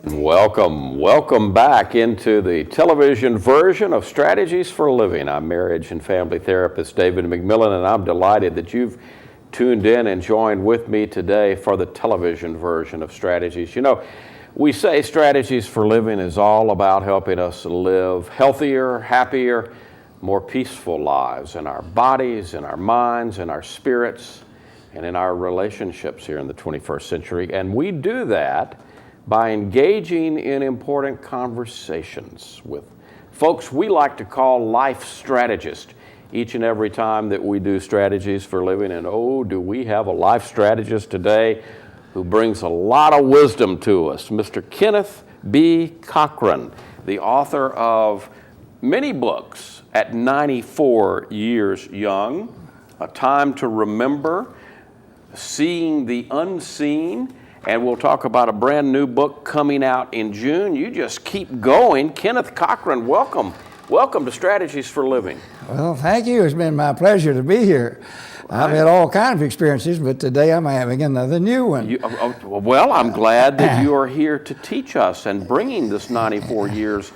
Welcome back into the television version of Strategies for Living. I'm marriage and family therapist David McMillan, and I'm delighted that you've tuned in and joined with me today for the television version of Strategies. You know, we say Strategies for Living is all about helping us live healthier, happier, more peaceful lives in our bodies, in our minds, in our spirits, and in our relationships here in the 21st century. And we do that by engaging in important conversations with folks we like to call life strategists each and every time that we do Strategies for Living. And oh, do we have a life strategist today who brings a lot of wisdom to us, Mr. Kenneth B. Cochran, the author of many books at 94 years young, A Time to Remember, Seeing the Unseen, and we'll talk about a brand new book coming out in June. You just keep going. Kenneth Cochran, welcome. Welcome to Strategies for Living. Well, thank you. It's been my pleasure to be here. I've had all kinds of experiences, but today I'm having another new one. Well, I'm glad that you are here to teach us and bringing this 94 years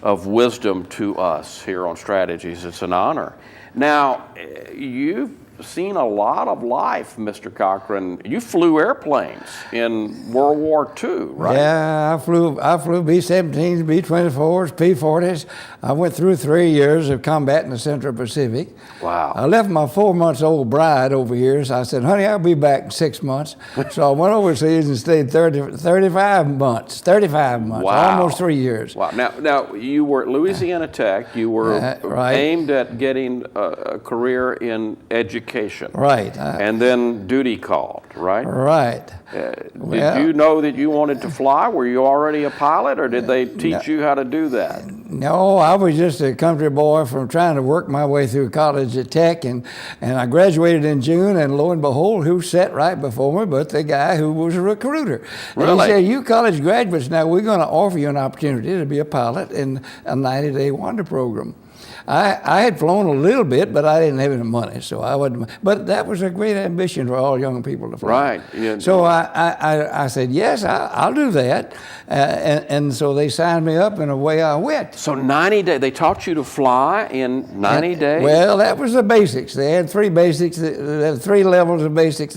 of wisdom to us here on Strategies. It's an honor. Now, you've seen a lot of life, Mr. Cochran. You flew airplanes in World War II, right? Yeah, I flew B-17s, B-24s, P-40s. I went through 3 years of combat in the Central Pacific. Wow. I left my 4-month-old bride over here, so I said, honey, I'll be back in 6 months. So I went overseas and stayed 35 months, Wow. almost 3 years. Wow. Now you were at Louisiana Tech. You were right. aimed at getting a career in education. Right. And then duty called, right? Right. Did you know that you wanted to fly? Were you already a pilot, or did they teach you how to do that? No, I was just a country boy from trying to work my way through college at Tech, and I graduated in June, and lo and behold, who sat right before me but the guy who was a recruiter. Really? And he said, you college graduates, now we're going to offer you an opportunity to be a pilot in a 90-day wonder program. I had flown a little bit, but I didn't have any money, so I wouldn't. But that was a great ambition for all young people to fly. Right. Yeah. So I said, yes, I'll do that. And so they signed me up, and away I went. So 90 days, they taught you to fly in 90 days? Well, that was the basics. They had three basics, they had 3 levels of basics.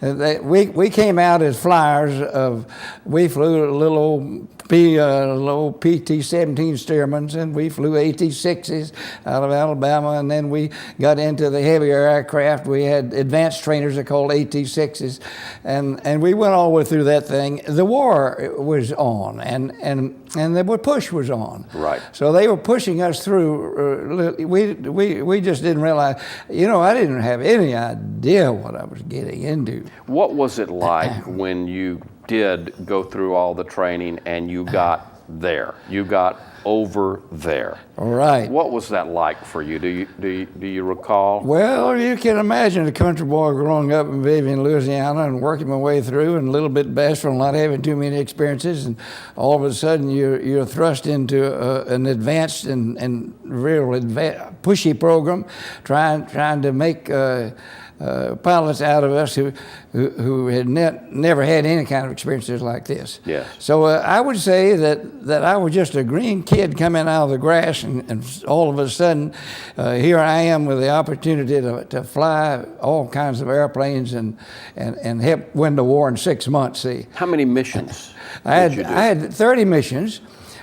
We came out as flyers. We flew a little old PT-17 Stearmans, and we flew AT-6s out of Alabama, and then we got into the heavier aircraft. We had advanced trainers that called AT-6s, and we went all the way through that thing. The war was on, and the push was on. Right. So they were pushing us through. We just didn't realize, I didn't have any idea what I was getting into. What was it like when you did go through all the training and you got there? You got over there. All right. What was that like for you? Do you recall? Well, you can imagine a country boy growing up in Vivian, Louisiana, and working my way through, and a little bit bashful, and not having too many experiences, and all of a sudden you're thrust into an advanced and real pushy program, trying to make pilots out of us who had never had any kind of experiences like this. Yes. So I would say that I was just a green kid coming out of the grass, and all of a sudden here I am with the opportunity to fly all kinds of airplanes and help win the war in 6 months. See. How many missions I had 30 missions.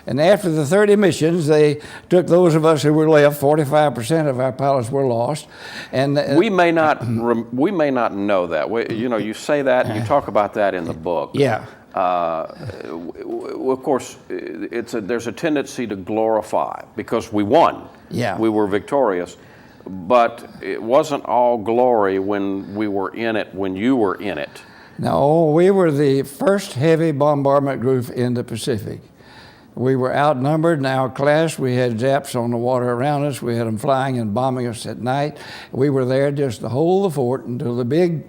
And after the 30 missions, they took those of us who were left. 45% of our pilots were lost, and we may not know that. You say that, and you talk about that in the book. Yeah. Of course, there's a tendency to glorify because we won. Yeah. We were victorious, but it wasn't all glory when we were in it. When you were in it. No, we were the first heavy bombardment group in the Pacific. We were outnumbered in our class. We had Japs on the water around us. We had them flying and bombing us at night. We were there just to hold the fort until the big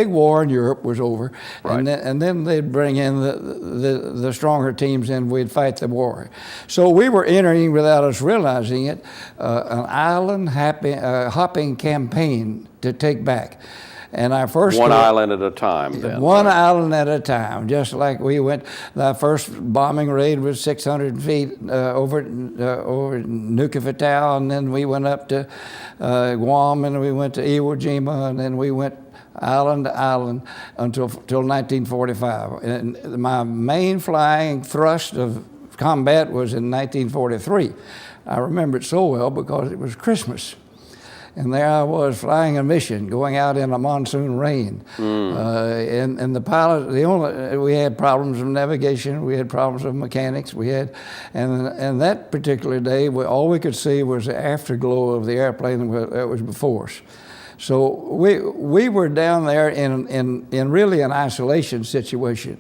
war in Europe was over. Right. And then they'd bring in the stronger teams, and we'd fight the war. So we were entering, without us realizing it, an island hopping campaign to take back. And our first One tour- island at a time then. One island at a time, just like we went. The first bombing raid was 600 feet over Nuka Fatau, and then we went up to Guam, and we went to Iwo Jima, and then we went island to island until 1945. And my main flying thrust of combat was in 1943. I remember it so well because it was Christmas. And there I was flying a mission, going out in a monsoon rain. And the pilot, we had problems of navigation, we had problems of mechanics, and that particular day, all we could see was the afterglow of the airplane that was before us. So we were down there in really an isolation situation.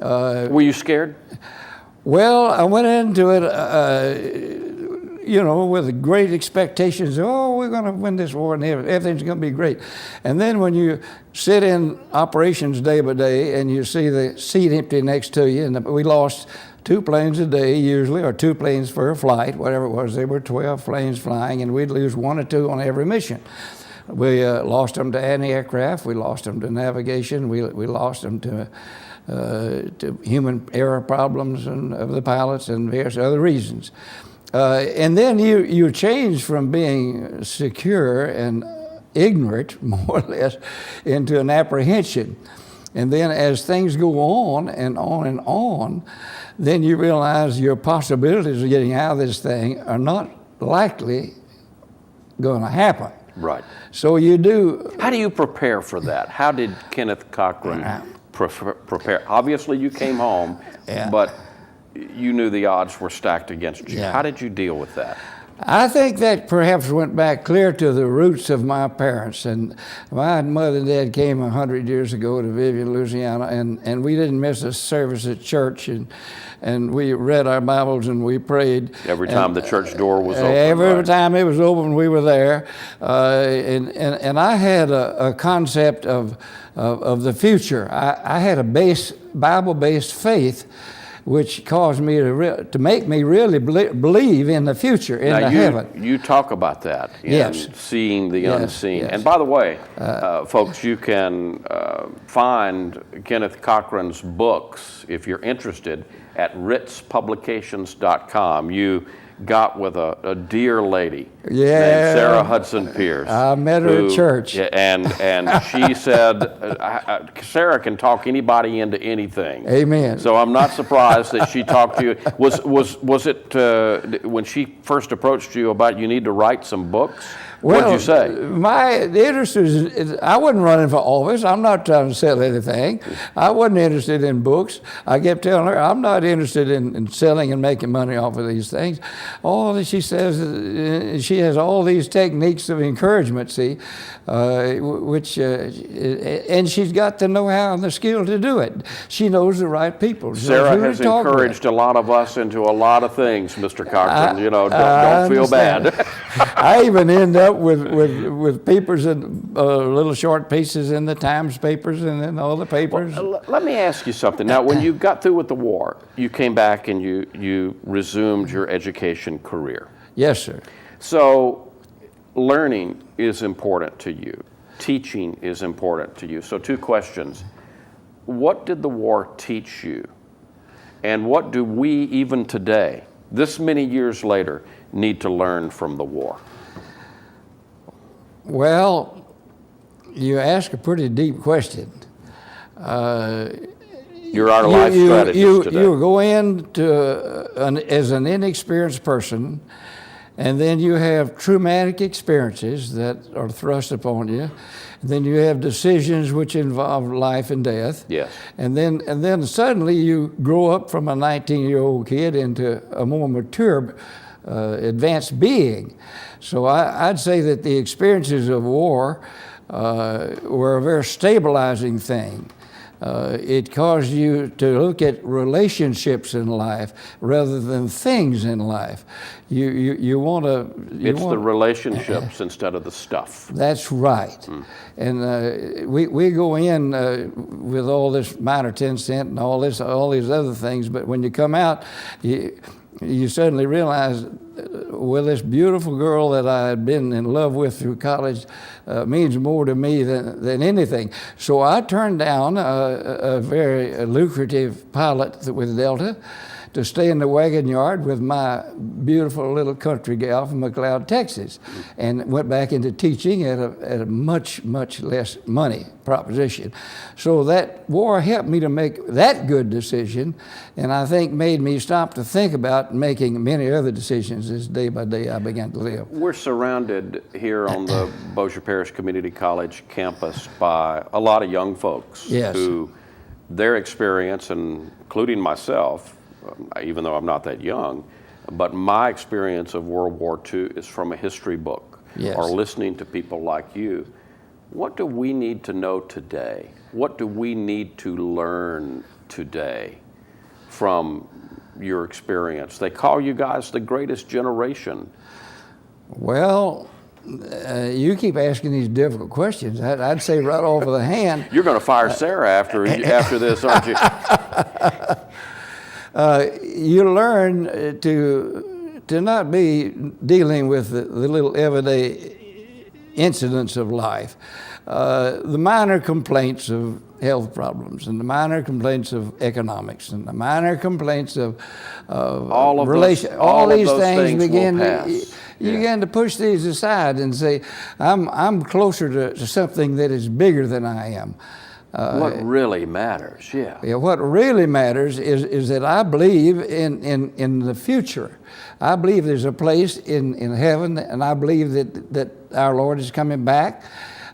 Were you scared? Well, I went into it, with great expectations. Oh, we're going to win this war and everything's going to be great. And then when you sit in operations day by day and you see the seat empty next to you, and we lost 2 planes a day usually, or 2 planes for a flight, whatever it was. There were 12 planes flying, and we'd lose 1 or 2 on every mission. We lost them to anti-aircraft. We lost them to navigation. We lost them to human error problems of the pilots and various other reasons. And then you change from being secure and ignorant, more or less, into an apprehension. And then as things go on and on and on, then you realize your possibilities of getting out of this thing are not likely going to happen. Right. So you do. How do you prepare for that? How did Kenneth Cochran prepare? Obviously, you came home, but you knew the odds were stacked against you. Yeah. How did you deal with that? I think that perhaps went back clear to the roots of my parents. And my mother and dad came 100 years ago to Vivian, Louisiana, and we didn't miss a service at church. And we read our Bibles and we prayed. Every time the church door was open. Every time it was open, we were there. And I had a concept of the future. I had a Bible-based faith, which caused me to make me really believe in the future, in the heaven. You talk about that, Yes. seeing the unseen. Yes. And by the way, folks, you can find Kenneth Cochran's books, if you're interested, at ritzpublications.com. You got with a dear lady named Sarah Hudson Pierce. I met her at church. And she said, Sarah can talk anybody into anything. Amen. So I'm not surprised that she talked to you. Was it when she first approached you about you need to write some books? What did you say? The interest is, I wasn't running for office. I'm not trying to sell anything. I wasn't interested in books. I kept telling her, I'm not interested in selling and making money off of these things. All that she says, she has all these techniques of encouragement, see, and she's got the know-how and the skill to do it. She knows the right people. Sarah has encouraged a lot of us into a lot of things, Mr. Cochran. Don't feel bad. I even end up with papers and little short pieces in the Times papers and in all the papers. Well, let me ask you something. Now, when you got through with the war, you came back and you resumed your education career. Yes, sir. So learning is important to you. Teaching is important to you. So 2 questions. What did the war teach you? And what do we, even today, this many years later, need to learn from the war? Well, you ask a pretty deep question. You're our life strategist today. You go in as an inexperienced person, and then you have traumatic experiences that are thrust upon you. And then you have decisions which involve life and death. Yes. And then suddenly you grow up from a 19-year-old kid into a more mature, advanced being. So I'd say that the experiences of war were a very stabilizing thing. It caused you to look at relationships in life rather than things in life. You want to. It's the relationships instead of the stuff. That's right. And we go in with all this minor 10 cent and all these other things, but when you come out, you suddenly realize, well, this beautiful girl that I had been in love with through college means more to me than anything. So I turned down a very lucrative pilot with Delta to stay in the wagon yard with my beautiful little country gal from McLeod, Texas, and went back into teaching at a much, much less money proposition. So that war helped me to make that good decision, and I think made me stop to think about making many other decisions as day by day I began to live. We're surrounded here on the Bossier Parish Community College campus by a lot of young folks Yes. who their experience, and including myself, even though I'm not that young, but my experience of World War II is from a history book Yes. or listening to people like you. What do we need to know today? What do we need to learn today from your experience? They call you guys the greatest generation. Well, you keep asking these difficult questions. I'd say right off of the hand. You're going to fire Sarah after this, aren't you? You learn to not be dealing with the little everyday incidents of life, the minor complaints of health problems, and the minor complaints of economics, and the minor complaints of all these things begin. You Yeah. begin to push these aside and say, I'm closer to something that is bigger than I am. What really matters, yeah. Yeah, what really matters is that I believe in the future. I believe there's a place in heaven, and I believe that our Lord is coming back.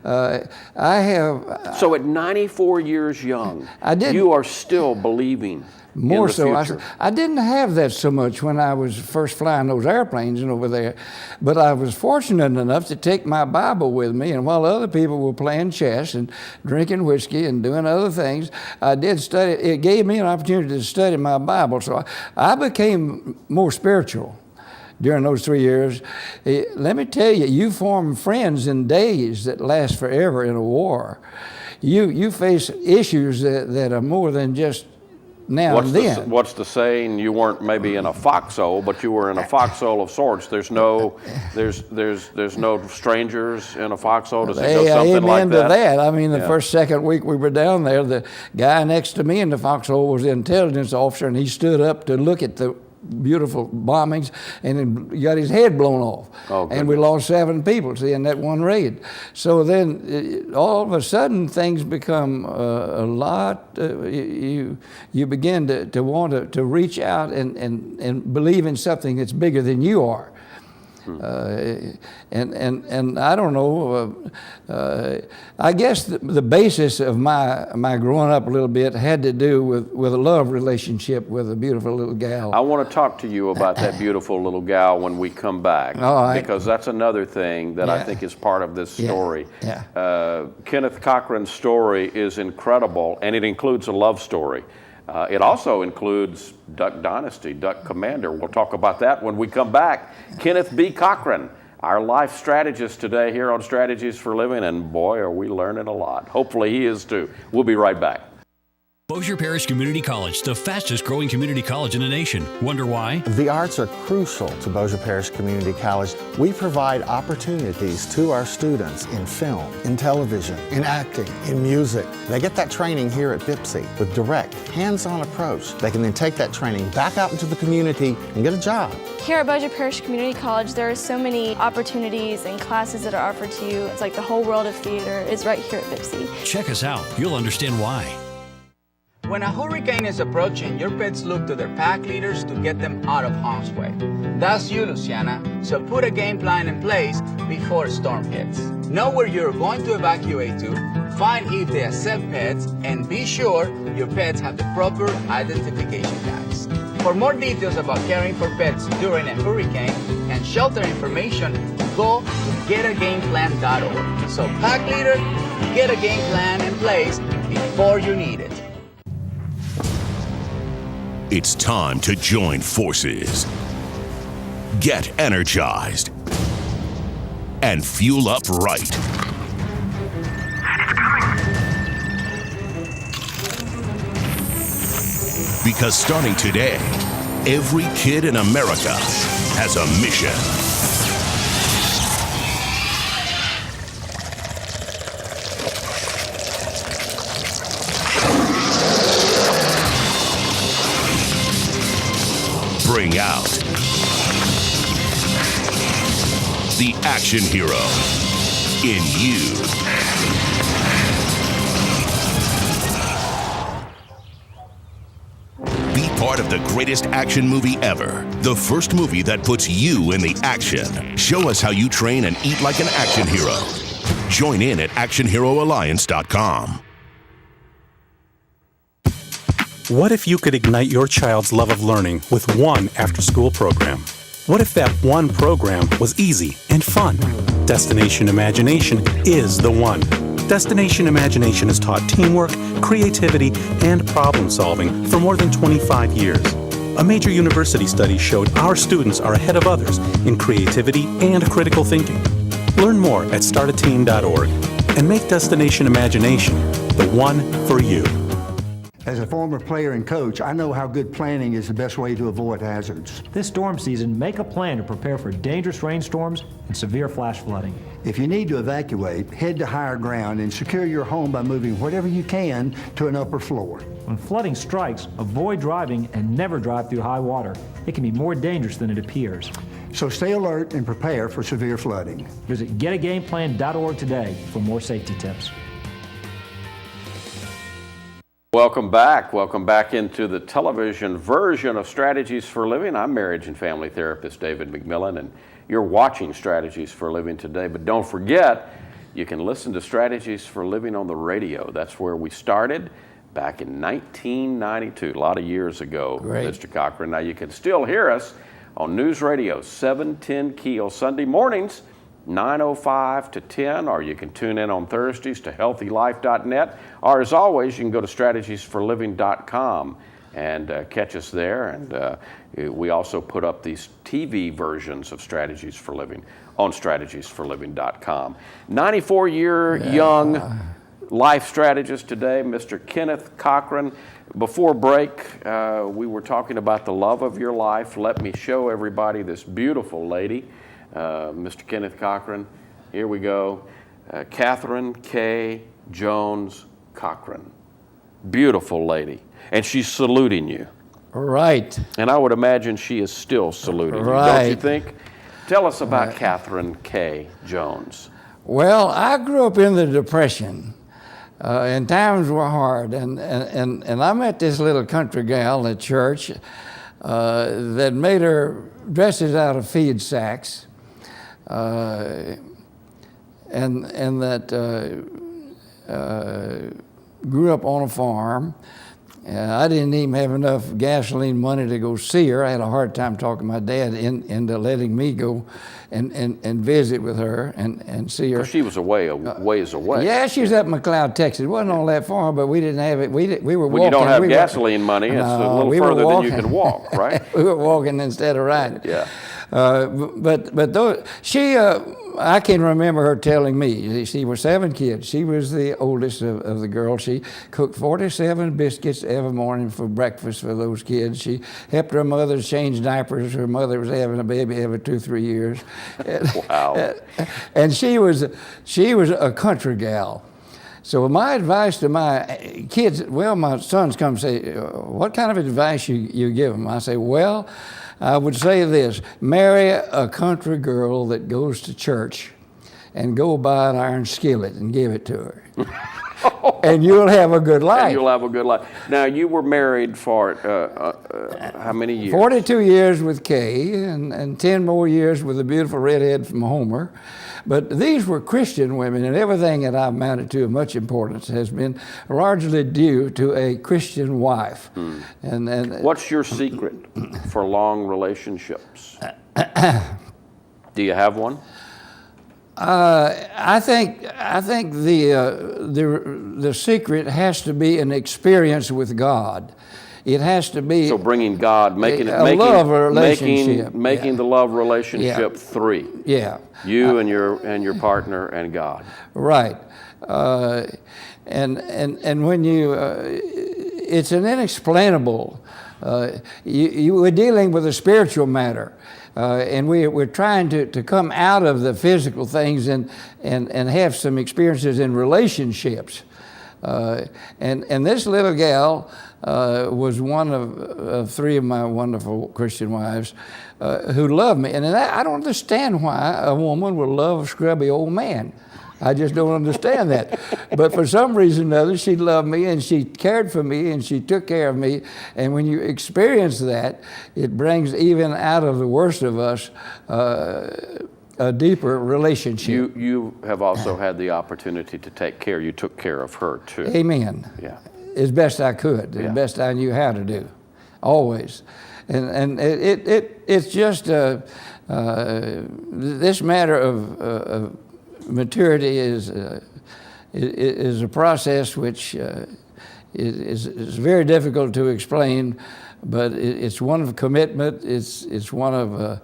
So at 94 years young, did. you are still believing More in the so, future. I didn't have that so much when I was first flying those airplanes and over there, but I was fortunate enough to take my Bible with me, and while other people were playing chess and drinking whiskey and doing other things, I did study. It gave me an opportunity to study my Bible, so I became more spiritual during those 3 years. Let me tell you, you form friends in days that last forever in a war. You face issues that are more than just now and then. What's the saying? You weren't maybe in a foxhole, but you were in a foxhole of sorts. There's no strangers in a foxhole. Does it go something like amen to that. I mean, the second week we were down there, the guy next to me in the foxhole was the intelligence officer, and he stood up to look at the beautiful bombings, and he got his head blown off. Oh, and we lost 7 people, in that one raid. So then all of a sudden things become a lot, you begin to want to reach out and believe in something that's bigger than you are. And I don't know, I guess the basis of my growing up a little bit had to do with a love relationship with a beautiful little gal. I want to talk to you about that beautiful little gal when we come back, because that's another thing that I think is part of this story. Kenneth Cochran's story is incredible, and it includes a love story. It also includes Duck Dynasty, Duck Commander. We'll talk about that when we come back. Kenneth B. Cochran, our life strategist today here on Strategies for Living, and boy, are we learning a lot. Hopefully he is too. We'll be right back. Bossier Parish Community College, the fastest growing community college in the nation. Wonder why? The arts are crucial to Bossier Parish Community College. We provide opportunities to our students in film, in television, in acting, in music. They get that training here at BIPSI with direct, hands-on approach. They can then take that training back out into the community and get a job. Here at Bossier Parish Community College, there are so many opportunities and classes that are offered to you. It's like the whole world of theater is right here at BIPSI. Check us out. You'll understand why. When a hurricane is approaching, your pets look to their pack leaders to get them out of harm's way. That's you, Luciana, so put a game plan in place before a storm hits. Know where you're going to evacuate to, find if they accept pets, and be sure your pets have the proper identification tags. For more details about caring for pets during a hurricane and shelter information, go to getagameplan.org. So pack leader, get a game plan in place before you need it. It's time to join forces, get energized, and fuel up right. It's coming. Because starting today, Every kid in America has a mission. Bring out the action hero in you. Be part of the greatest action movie ever. The first movie that puts you in the action. Show us how you train and eat like an action hero. Join in at actionheroalliance.com. What if you could ignite your child's love of learning with one after-school program? What if that one program was easy and fun? Destination Imagination is the one. Destination Imagination has taught teamwork, creativity, and problem solving for more than 25 years. A major university study showed our students are ahead of others in creativity and critical thinking. Learn more at startateam.org and make Destination Imagination the one for you. As a former player and coach, I know how good planning is the best way to avoid hazards. This storm season, make a plan to prepare for dangerous rainstorms and severe flash flooding. If you need to evacuate, head to higher ground and secure your home by moving whatever you can to an upper floor. When flooding strikes, avoid driving and never drive through high water. It can be more dangerous than it appears. So stay alert and prepare for severe flooding. Visit getagameplan.org today for more safety tips. Welcome back. Welcome back into the television version of Strategies for Living. I'm marriage and family therapist David McMillan, and you're watching Strategies for Living today. But don't forget, you can listen to Strategies for Living on the radio. That's where we started back in 1992, a lot of years ago, Great. Mr. Cochran. Now, you can still hear us on News Radio 710 Keel Sunday mornings, 9:05 to 10, or you can tune in on Thursdays to healthylife.net, or as always, you can go to strategiesforliving.com and catch us there. And we also put up these TV versions of Strategies for Living on strategiesforliving.com. 94-year young life strategist today, Mr. Kenneth Cochran. Before break, we were talking about the love of your life. Let me show everybody this beautiful lady. Mr. Kenneth Cochran, here we go. Catherine K. Jones Cochran. Beautiful lady. And she's saluting you. Right. And I would imagine she is still saluting you, don't you think? Tell us about Catherine K. Jones. Well, I grew up in the Depression, and times were hard. And I met this little country gal at church that made her dresses out of feed sacks. And that grew up on a farm. I didn't even have enough gasoline money to go see her. I had a hard time talking my dad into letting me go and visit with her and see her. Well, she was a ways away. Yeah, she was up in McLeod, Texas. It wasn't all that far, but we didn't have it. We were walking. When you don't have gasoline money, it's a little further than you can walk, right? We were walking instead of riding. Yeah. But those, I can remember her telling me, she was 7 kids. She was the oldest of the girls. She cooked 47 biscuits every morning for breakfast for those kids. She helped her mother change diapers. Her mother was having a baby every 2-3 years. Wow. And she was a country gal. So my advice to my kids, well, my sons come and say, what kind of advice you give them? I say, well, I would say this: marry a country girl that goes to church and go buy an iron skillet and give it to her. And you'll have a good life. And you'll have a good life. Now, you were married for how many years? 42 years with Kay and 10 more years with the beautiful redhead from Homer. But these were Christian women, and everything that I've mounted to of much importance has been largely due to a Christian wife. And what's your secret for long relationships? Do you have one? I think the secret has to be an experience with God. It has to be so bringing God, making love relationship, making the love relationship three. Yeah, you and your partner and God. Right, and when you, it's an inexplainable We're dealing with a spiritual matter. And we're trying to come out of the physical things and have some experiences in relationships. And this little gal was one of three of my wonderful Christian wives who loved me. And I don't understand why a woman would love a scrubby old man. I just don't understand that. But for some reason or other, she loved me and she cared for me and she took care of me. And when you experience that, it brings even out of the worst of us a deeper relationship. You have also had the opportunity to take care. You took care of her too. Amen. Yeah. As best I could, as best I knew how to do, always. And it's just this matter of maturity is a process which is very difficult to explain, but it's one of commitment. It's one of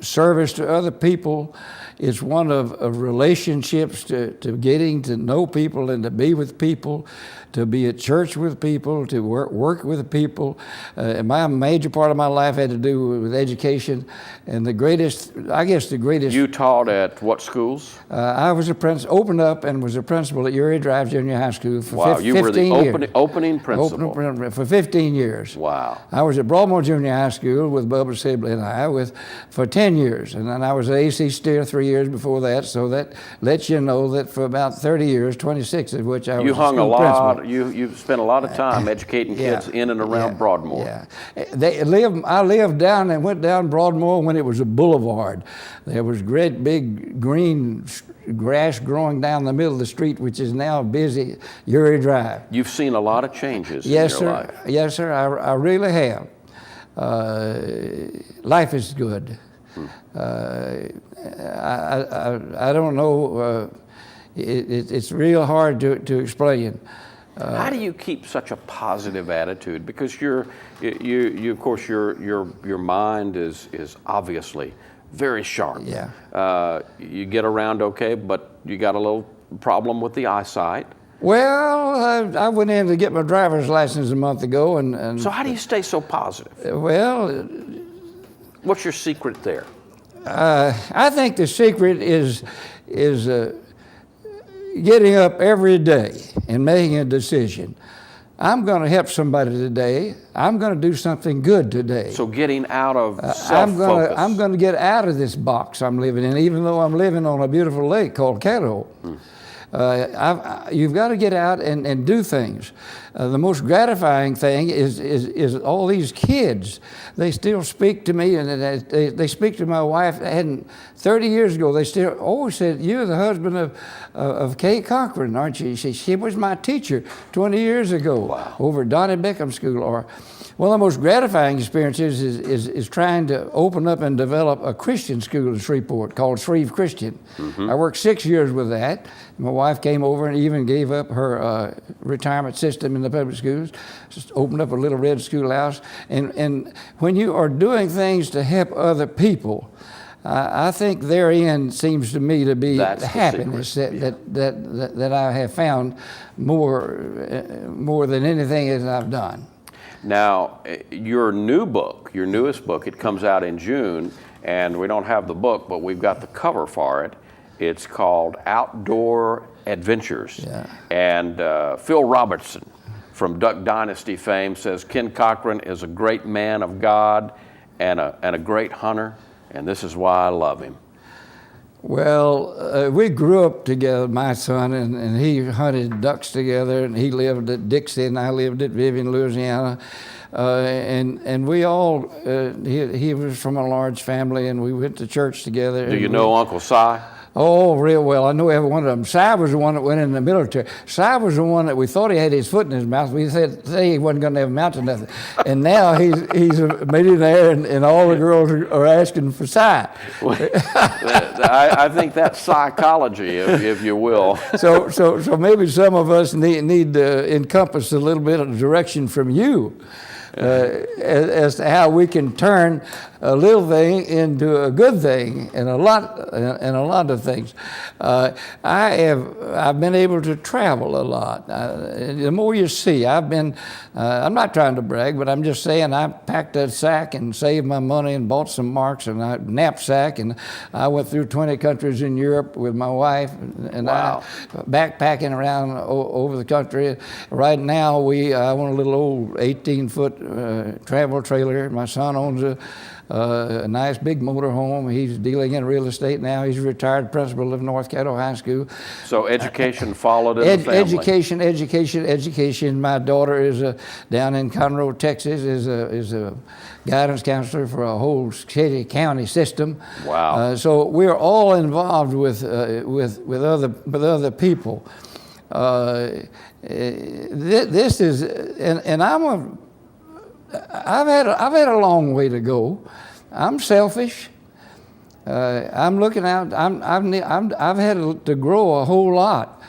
service to other people. It's one of relationships to getting to know people and to be with people, to be at church with people, to work with people. My major part of my life had to do with education, and the greatest. You taught at what schools? I was opened up and was a principal at Uri Drive Junior High School for 15 years. You were the opening principal? For 15 years. Wow. I was at Broadmoor Junior High School with Bubba Sibley and I for 10 years, and then I was at AC Steer 3 years before that, so that lets you know that for about 30 years, 26 of which I was school principal. You spent a lot of time educating kids in and around Broadmoor. Yeah, I lived down and went down Broadmoor when it was a boulevard. There was great big green grass growing down the middle of the street, which is now busy Uri Drive. You've seen a lot of changes in your life. Yes, sir. I really have. Life is good. I don't know. It's real hard to explain. How do you keep such a positive attitude? Because you of course, your mind is obviously very sharp. Yeah. You get around okay, but you got a little problem with the eyesight. Well, I went in to get my driver's license a month ago, and so how do you stay so positive? Well, what's your secret there? I think the secret is getting up every day and making a decision. I'm going to help somebody today. I'm going to do something good today. So getting out of self-focus. I'm going to get out of this box I'm living in, even though I'm living on a beautiful lake called Caddo. You've got to get out and do things. The most gratifying thing is all these kids. They still speak to me, and they speak to my wife. 30 years ago, they still always said, "You're the husband of Kay Cochran, aren't you?" She was my teacher 20 years ago over at Donnie Beckham School. Or one of the most gratifying experiences is trying to open up and develop a Christian school in Shreveport called Shreve Christian. I worked 6 years with that. My wife came over and even gave up her retirement system in the public schools, just opened up a little red schoolhouse. And when you are doing things to help other people, I think therein seems to me to be the happiness that I have found more than anything that I've done. Now, your newest book, it comes out in June, and we don't have the book, but we've got the cover for it. It's called Outdoor Adventures. Yeah. And Phil Robertson from Duck Dynasty fame says Ken Cochran is a great man of God and a great hunter, and this is why I love him. Well, we grew up together, my son, and he hunted ducks together, and he lived at Dixie, and I lived at Vivian, Louisiana. And we all, he was from a large family, and we went to church together. Do you know Uncle Si? Oh, real well. I know every one of them. Si was the one that went in the military. Si was the one that we thought he had his foot in his mouth. We said he wasn't going to have a mouth or nothing. And now he's a millionaire, and all the girls are asking for Si. I think that's psychology, if you will. So maybe some of us need to encompass a little bit of direction from you as to how we can turn a little thing into a good thing, and a lot of things. I've been able to travel a lot. The more you see, I'm not trying to brag, but I'm just saying I packed a sack and saved my money and bought some marks and a knapsack, and I went through 20 countries in Europe with my wife, and Wow. I backpacking around over the country. Right now, I own a little old 18-foot travel trailer. My son owns a nice big motor home. He's dealing in real estate now. He's a retired principal of North Caddo High School. So education followed in the family. Education. My daughter is down in Conroe, Texas, is a guidance counselor for a whole city county system. Wow. So we're all involved with other people. This is, and I've had a long way to go. I'm selfish. I'm looking out. I've had to grow a whole lot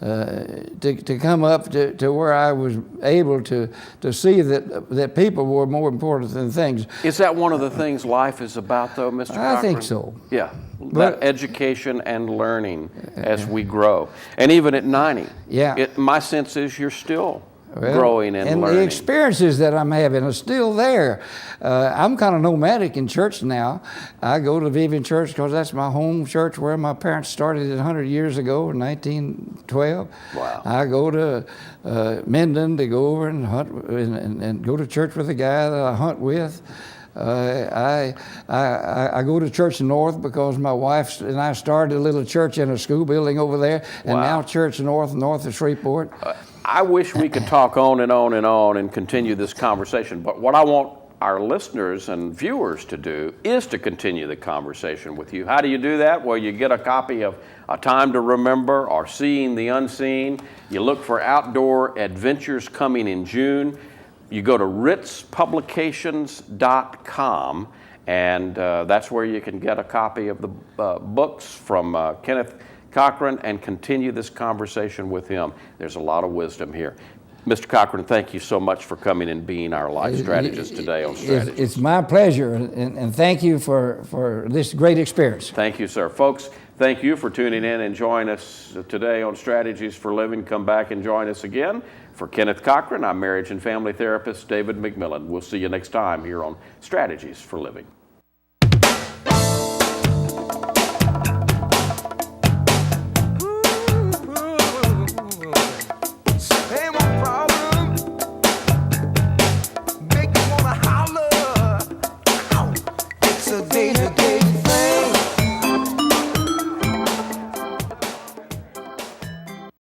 to come up to where I was able to see that people were more important than things. Is that one of the things life is about, though, Mr. Cochran? I think so. Yeah, But- that education and learning as we grow. And even at 90, Yeah. my sense is you're still growing and the learning. experiences that I'm having are still there. I'm kind of nomadic in church now. I go to Vivian Church because that's my home church where my parents started it 100 years ago in 1912. Wow. I go to Minden to go over and hunt and go to church with a guy that I hunt with. I go to Church North because my wife and I started a little church in a school building over there, and Wow. now Church North of Shreveport. I wish we could talk on and on and on and continue this conversation, but what I want our listeners and viewers to do is to continue the conversation with you. How do you do that? Well, you get a copy of A Time to Remember or Seeing the Unseen. You look for Outdoor Adventures coming in June. You go to ritzpublications.com, and that's where you can get a copy of the books from Kenneth Cochran and continue this conversation with him. There's a lot of wisdom here. Mr. Cochran, thank you so much for coming and being our life strategist today on Strategies. It's my pleasure, and thank you for this great experience. Thank you, sir. Folks, thank you for tuning in and joining us today on Strategies for Living. Come back and join us again. For Kenneth Cochran, I'm marriage and family therapist David McMillan. We'll see you next time here on Strategies for Living.